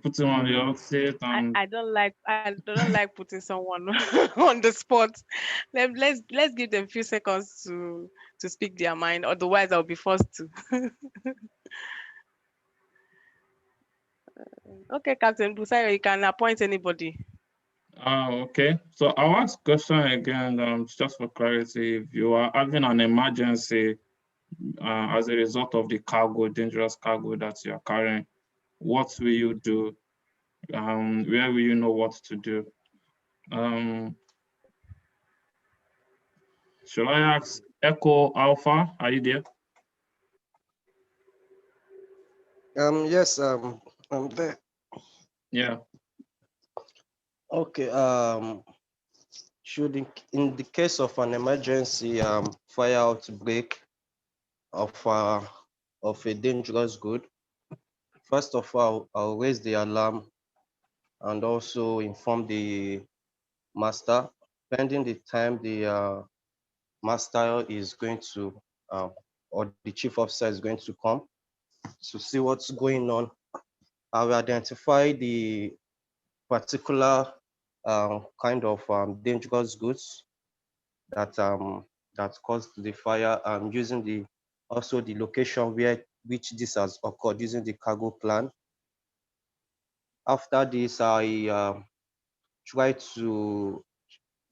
put him on the hot seat? I don't like putting someone on the spot. Let's give them a few seconds to speak their mind. Otherwise, I'll be forced to. Okay, Captain Busayo, you can appoint anybody. Okay. So I'll ask question again, just for clarity. If you are having an emergency as a result of the dangerous cargo that you are carrying, what will you do? Where will you know what to do? Shall I ask Echo Alpha? Are you there? Yes, I'm there. Yeah. Okay. In the case of an emergency fire outbreak of a dangerous good, first of all, I'll raise the alarm and also inform the master. Pending the time the master is going to, or the chief officer is going to come to see what's going on, I will identify the particular kind of dangerous goods that caused the fire, using also the location which this has occurred, using the cargo plan. After this, I try to,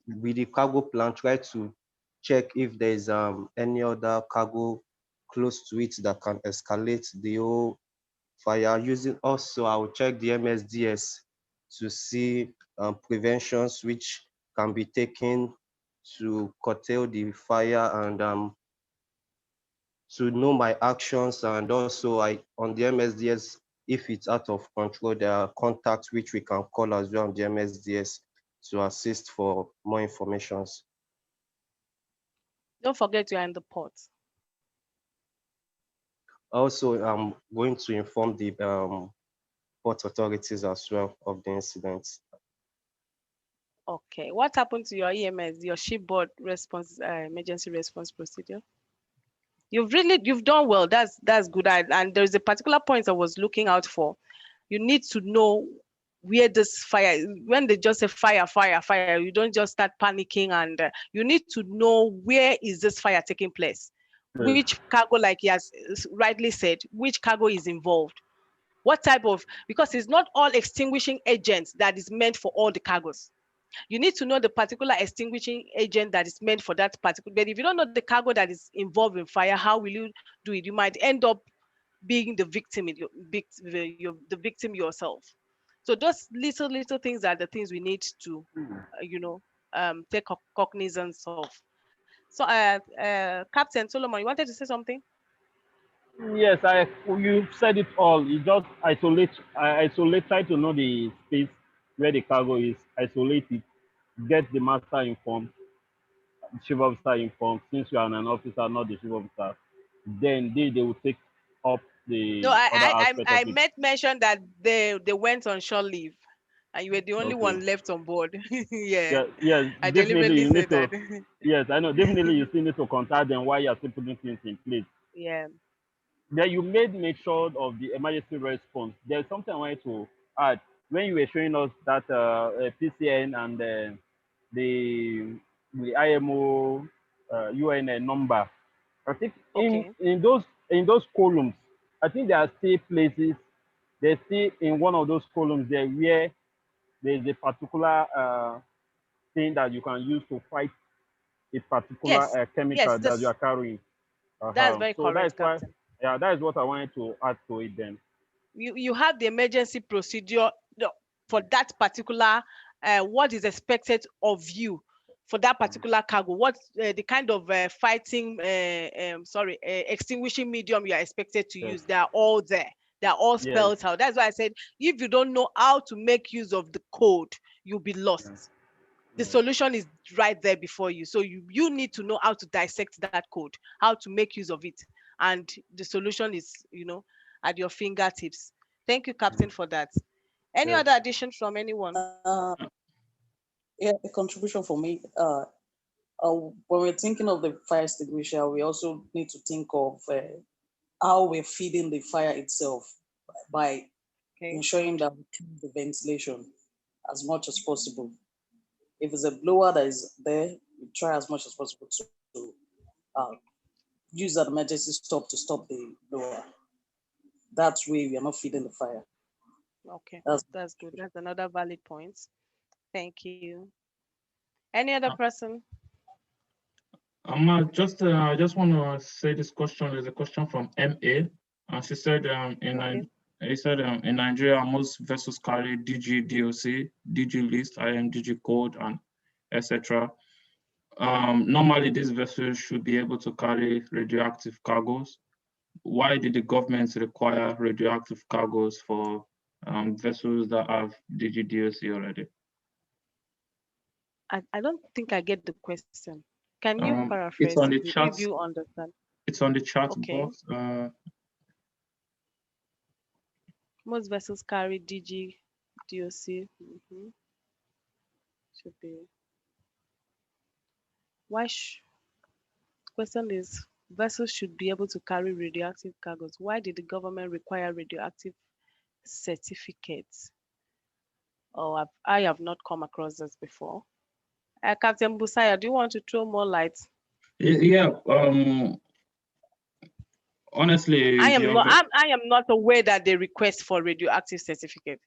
with the cargo plan, try to check if there's any other cargo close to it that can escalate the whole fire. Using also, I will check the MSDS to see preventions which can be taken to curtail the fire, and to know my actions. And also, on the MSDS, if it's out of control, there are contacts which we can call as well on the MSDS to assist for more information. Don't forget you are in the port. Also, I'm going to inform the port authorities as well of the incident. Okay, what happened to your EMS, your shipboard response, emergency response procedure? You've done well. That's good. And there's a particular point I was looking out for. You need to know where this fire, when they just say fire, fire, fire, you don't just start panicking, and you need to know where is this fire taking place. Which cargo, like he has rightly said, which cargo is involved. What type of, because it's not all extinguishing agents that is meant for all the cargos. You need to know the particular extinguishing agent that is meant for that particular, but if you don't know the cargo that is involved in fire, how will you do it? You might end up being the victim, the victim yourself. So those little things are the things we need to, take cognizance of. So, Captain Solomon, you wanted to say something? Yes, you said it all. You just try to know the space where the cargo is, isolate it, get the master informed, the chief officer informed, since you are an officer, not the chief officer. Then they will take up the No, other aspect I of it. mentioned that they went on shore leave, and you were the only one left on board. Yeah. Yes, I definitely deliberately you need said that. to. Yes, I know. Definitely, you still need to contact them while you are still putting things in place. Yeah. Then you made mention of the emergency response. There's something I wanted to add. When you were showing us that PCN and the IMO UN number, I think Okay. in those columns, I think there are still places. There's still in one of those columns there where there's a particular thing that you can use to fight a particular Yes. chemical Yes. that you are carrying. That's very So that is correct, why, Captain. yeah, that is what I wanted to add to it then. You have the emergency procedure for that particular, what is expected of you for that particular cargo, what the kind of fighting, extinguishing medium you are expected to use. They are all there. They are all spelled out. That's why I said, if you don't know how to make use of the code, you'll be lost. The solution is right there before you. So you need to know how to dissect that code, how to make use of it. And the solution is, at your fingertips. Thank you, Captain, for that. Any other addition from anyone? Yeah, a contribution for me. When we're thinking of the fire extinguisher, we also need to think of how we're feeding the fire itself by ensuring that we clean the ventilation as much as possible. If it's a blower that is there, we try as much as possible to use that emergency stop to stop the blower. That way we are not feeding the fire. Okay, that's good. That's another valid point. Thank you. Any other person? I just want to say this question is a question from MA, and she said in Nigeria most vessels carry DG, DOC, DG list, IMDG code, and etc. Normally these vessels should be able to carry radioactive cargoes. Why did the government require radioactive cargoes for vessels that have DG, DOC already? I don't think I get the question. Can you paraphrase it's on the it chat, if you understand? It's on the chat box. Most vessels carry DG, DOC. Should be. Question is, vessels should be able to carry radioactive cargoes. Why did the government require radioactive certificates? Oh, I have not come across this before. Captain Busaya, do you want to throw more light? Yeah. Honestly, I am not aware that they request for radioactive certificate.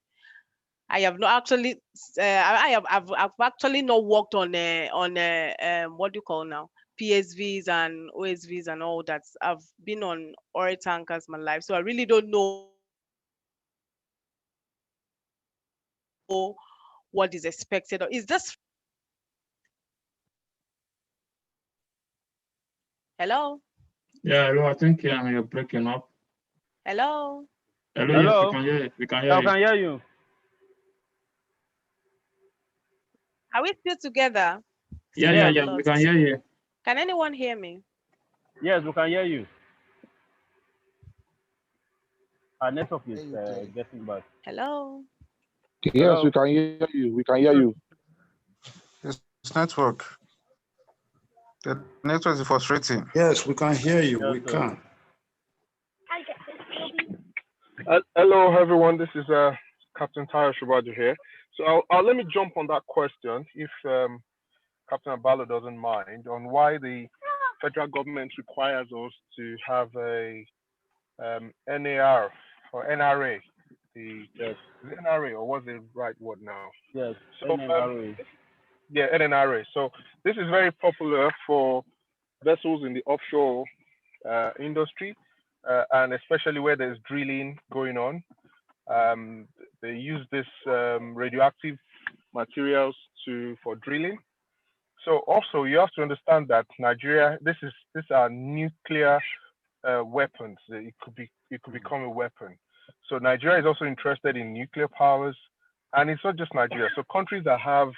I have not actually. I've actually not worked on what do you call now, PSVs and OSVs and all that. I've been on oil tankers my life, so I really don't know what is expected. Is this? Hello? Yeah, hello, I think you're breaking up. Hello? Hello, yes, we can hear you. We can hear you. I can hear you. Are we still together? Yeah, we can hear you. Can anyone hear me? Yes, we can hear you. Our network is getting bad. Hello? Yes, Hello? we can hear you. We can hear you. It's network. The network is frustrating. Yes, we can hear you. We can. Hello, everyone. This is Captain Tayo Shubaju here. So let me jump on that question, if Captain Abalo doesn't mind, on why the federal government requires us to have a NAR or NRA. Yes. Is it NRA, or what's the right word now? Yes. So NNRA. yeah, NRA. So this is very popular for vessels in the offshore industry, and especially where there's drilling going on. They use this radioactive materials for drilling. So also you have to understand that Nigeria, these are nuclear weapons. It could become a weapon. So Nigeria is also interested in nuclear powers, and it's not just Nigeria. So countries that have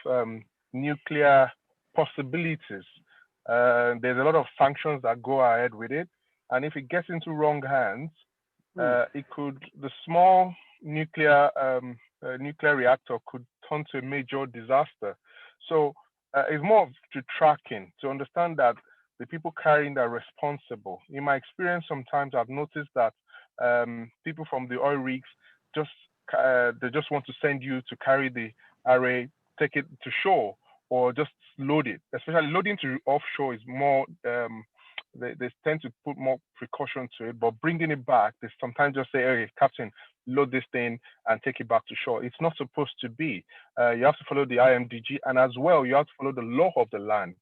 nuclear possibilities, there's a lot of sanctions that go ahead with it, and if it gets into wrong hands, the small nuclear reactor could turn to a major disaster. So it's more to tracking, to understand that the people carrying that are responsible. In my experience, sometimes I've noticed that people from the oil rigs they just want to send you to carry the array, take it to shore, or just load it. Especially loading to offshore is more. They tend to put more precaution to it, but bringing it back, they sometimes just say, "Hey, Captain, load this thing and take it back to shore." It's not supposed to be. You have to follow the IMDG, and as well, you have to follow the law of the land.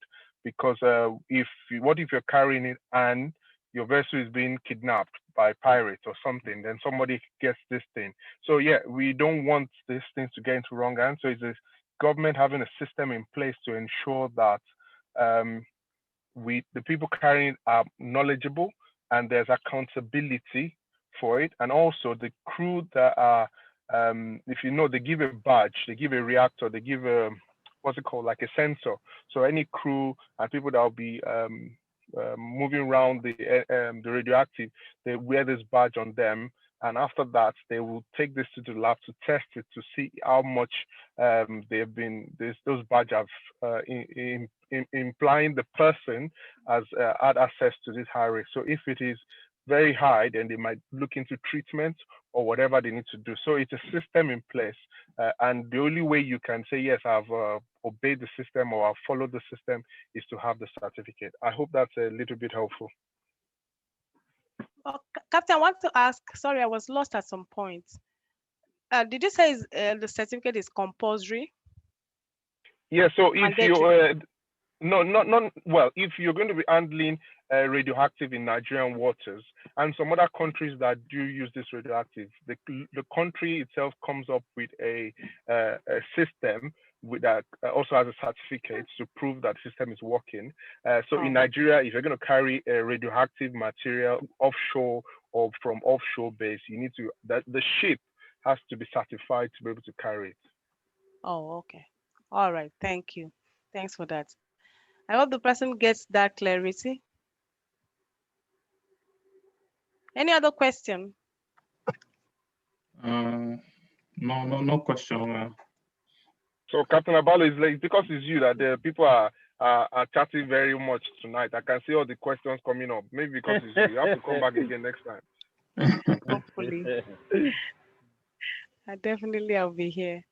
Because what if you're carrying it and your vessel is being kidnapped by pirates or something, then somebody gets this thing. So yeah, we don't want these things to get into wrong hands. So it's the government having a system in place to ensure that the people carrying it are knowledgeable and there's accountability for it. And also the crew that are, if you know, they give a badge, they give a reactor, they give a, what's it called, like a sensor. So any crew and people that will be moving around the radioactive, they wear this badge on them. And after that, they will take this to the lab to test it to see how much those badges have implying the person has had access to this high risk. So if it is very high, then they might look into treatment or whatever they need to do. So it's a system in place. And the only way you can say, yes, I've obeyed the system or I've followed the system is to have the certificate. I hope that's a little bit helpful. Oh, Captain, I want to ask, sorry, I was lost at some point. Did you say the certificate is compulsory? Yeah, so if you, well, if you're going to be handling radioactive in Nigerian waters and some other countries that do use this radioactive, the country itself comes up with a system that also has a certificate to prove that the system is working. So in Nigeria, if you're going to carry a radioactive material offshore or from offshore base, you need to, the ship has to be certified to be able to carry it. Oh, okay. All right. Thank you. Thanks for that. I hope the person gets that clarity. Any other question? No question. So Captain Abalo is like, because it's you that the people are chatting very much tonight. I can see all the questions coming up. Maybe because it's you. You have to come back again next time. Hopefully. I'll be here.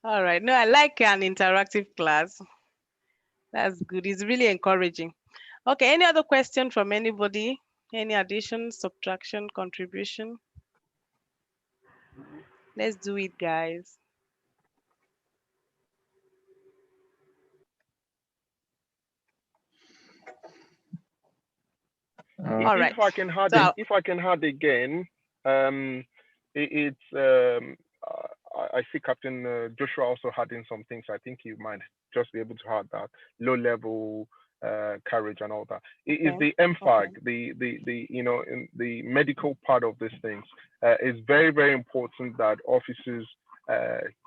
All right. No, I like an interactive class. That's good. It's really encouraging. Okay. Any other question from anybody? Any addition, subtraction, contribution? Let's do it, guys. All right. If I can add again, I see Captain Joshua also adding some things. I think you might just be able to add that low level carriage and all that. It is the MFAG, in the medical part of these things. It's very, very important that officers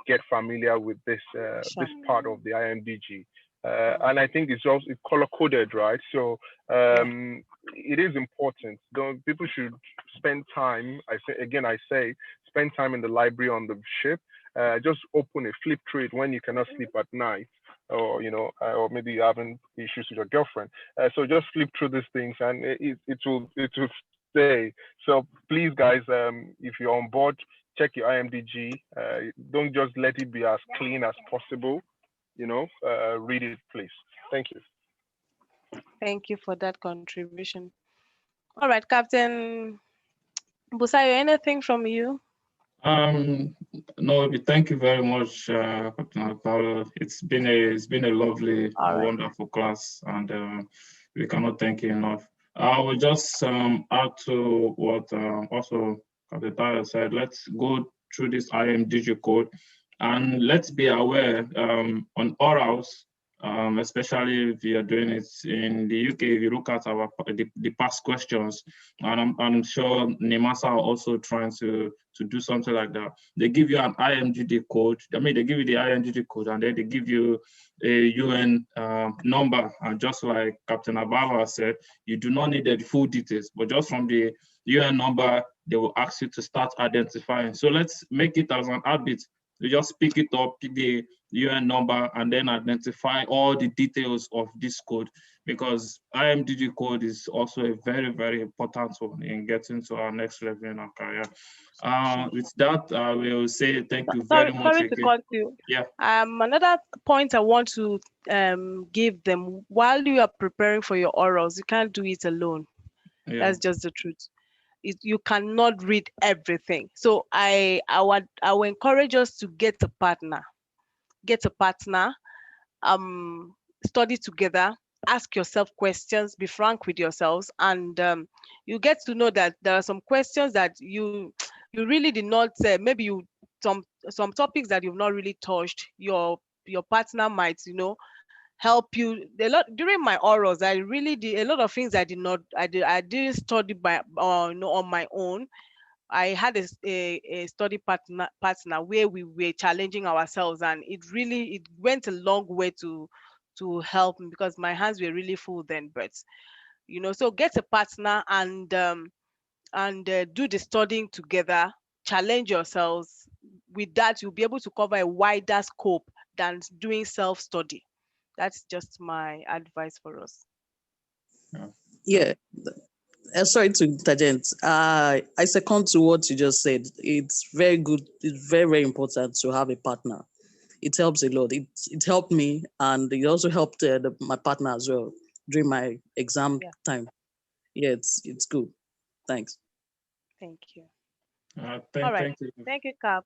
get familiar with this this part of the IMDG. And I think it's also color coded, right? So it is important. People should spend time. I say, spend time in the library on the ship. Just open it, flip through it when you cannot sleep at night, or or maybe you're having issues with your girlfriend. So just flip through these things, and it will say. So please, guys, if you're on board, check your IMDG. Don't just let it be as clean as possible. Read it, please. Thank you. Thank you for that contribution. All right, Captain Busayo, anything from you? No, thank you very much, Captain Abalo. It's been a lovely, wonderful class, and we cannot thank you enough. I will just add to what also Captain Tayo said. Let's go through this IMDG code, and let's be aware on orals. Especially if you are doing it in the UK, if you look at the past questions, and I'm sure NIMASA are also trying to do something like that. They give you an IMDG code. I mean, they give you the IMDG code, and then they give you a UN number. And just like Captain Abalo said, you do not need the full details, but just from the UN number, they will ask you to start identifying. So let's make it as an habit. You just pick it up, pick the UN number, and then identify all the details of this code, because IMDG code is also a very, very important one in getting to our next level in our career. With that, I will say thank you very much. Sorry to cut you. Yeah. Another point I want to give them: while you are preparing for your orals, you can't do it alone. Yeah. That's just the truth. You cannot read everything. So I will encourage us to get a partner, study together, ask yourself questions, be frank with yourselves, and you get to know that there are some questions that you really did not maybe some topics that you've not really touched. Your partner might help you a lot. During my orals, I really did a lot of things I didn't study on my own. I had a study partner where we were challenging ourselves, and it went a long way to help me, because my hands were really full then. But so get a partner and do the studying together, challenge yourselves. With that, you'll be able to cover a wider scope than doing self-study. That's just my advice for us. Yeah. Sorry to interject. I second to what you just said. It's very good. It's very, very important to have a partner. It helps a lot. It helped me, and it also helped my partner as well during my exam time. Yeah, it's good. Thanks. Thank you. All right. Thank you, Cap.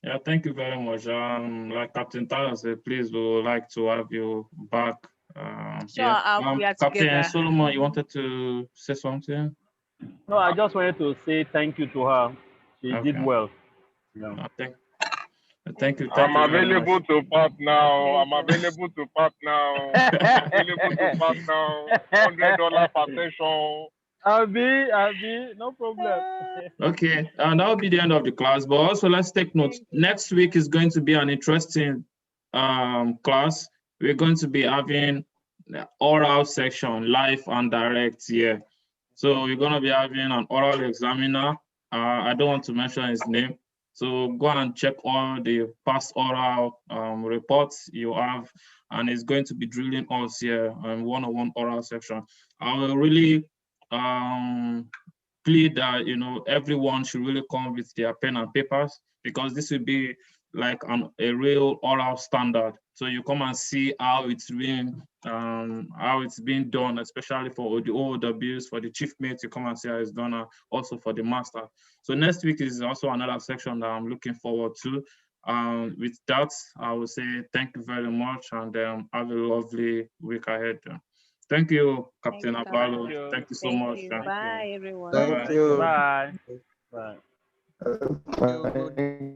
Yeah, thank you very much. Like Captain Tyler said, please, we would like to have you back. Sure, we are Captain together. Solomon, you wanted to say something? No, I just wanted to say thank you to her. She did well. Yeah. Thank you. I'm available to part now. I'm available to part now. Available to part now. $100 per session. Abi, no problem. Okay, that will be the end of the class. But also, let's take note. Next week is going to be an interesting class. We're going to be having the oral section, live and direct here. So we're going to be having an oral examiner. I don't want to mention his name. So go and check all the past oral reports you have, and it's going to be drilling us here on one-on-one oral section. I will really plead that everyone should really come with their pen and papers, because this will be like a real oral standard. So you come and see how it's being done, especially for the OOWs, for the chief mates. You come and see how it's done, also for the master. So next week is also another section that I'm looking forward to. With that, I will say thank you very much, and have a lovely week ahead. Thank you, Captain Abalo. Thank you so much. Bye, everyone. Thank you. Bye. Bye. Bye.